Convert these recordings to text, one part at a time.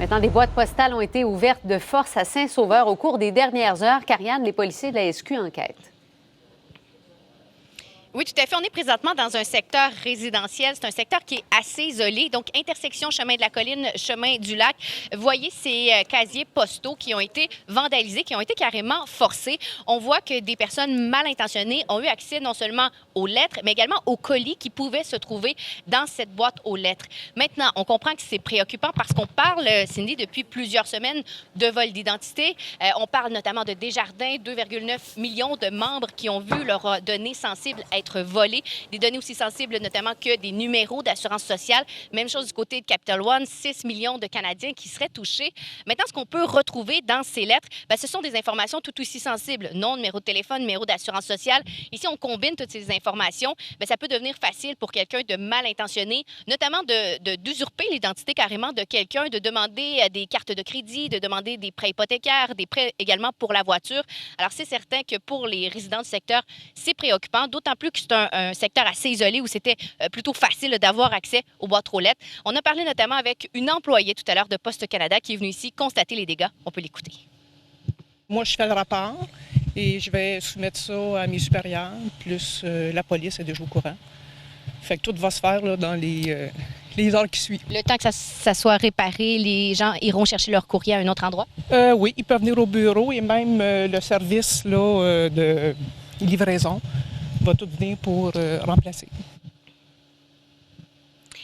Maintenant, des boîtes postales ont été ouvertes de force à Saint-Sauveur au cours des dernières heures. Karianne, les policiers de la SQ enquêtent. Oui, tout à fait. On est présentement dans un secteur résidentiel. C'est un secteur qui est assez isolé. Donc, intersection chemin de la colline, chemin du lac. Voyez ces casiers postaux qui ont été vandalisés, qui ont été carrément forcés. On voit que des personnes mal intentionnées ont eu accès non seulement aux lettres, mais également aux colis qui pouvaient se trouver dans cette boîte aux lettres. Maintenant, on comprend que c'est préoccupant parce qu'on parle, Cindy, depuis plusieurs semaines de vol d'identité. On parle notamment de Desjardins, 2,9 millions de membres qui ont vu leurs données sensibles être volées, des données aussi sensibles notamment que des numéros d'assurance sociale. Même chose du côté de Capital One, 6 millions de Canadiens qui seraient touchés. Maintenant, ce qu'on peut retrouver dans ces lettres, ce sont des informations tout aussi sensibles. Nom, numéro de téléphone, numéro d'assurance sociale. Ici, on combine toutes ces informations. Ça peut devenir facile pour quelqu'un de mal intentionné, notamment d'usurper l'identité carrément de quelqu'un, de demander des cartes de crédit, de demander des prêts hypothécaires, des prêts également pour la voiture. Alors, c'est certain que pour les résidents du secteur, c'est préoccupant, d'autant plus que c'est un secteur assez isolé où c'était plutôt facile d'avoir accès aux boîtes aux lettres. On a parlé notamment avec une employée tout à l'heure de Poste Canada qui est venue ici constater les dégâts. On peut l'écouter. Moi, je fais le rapport et je vais soumettre ça à mes supérieurs, plus la police est déjà au courant. Fait que tout va se faire là, dans les heures qui suivent. Le temps que ça soit réparé, les gens iront chercher leur courrier à un autre endroit? Oui, ils peuvent venir au bureau et même le service là, de livraison va tout venir pour remplacer.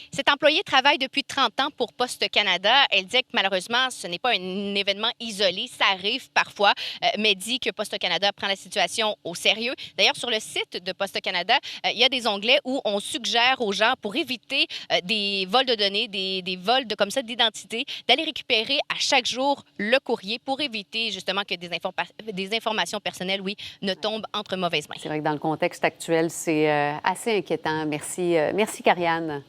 Cette employée travaille depuis 30 ans pour Poste Canada. Elle dit que malheureusement, ce n'est pas un événement isolé. Ça arrive parfois, mais dit que Poste Canada prend la situation au sérieux. D'ailleurs, sur le site de Poste Canada, il y a des onglets où on suggère aux gens, pour éviter des vols de données, des vols comme ça d'identité, d'aller récupérer à chaque jour le courrier pour éviter justement que des informations personnelles, oui, ne tombent entre mauvaises mains. C'est vrai que dans le contexte actuel, c'est assez inquiétant. Merci, Karianne.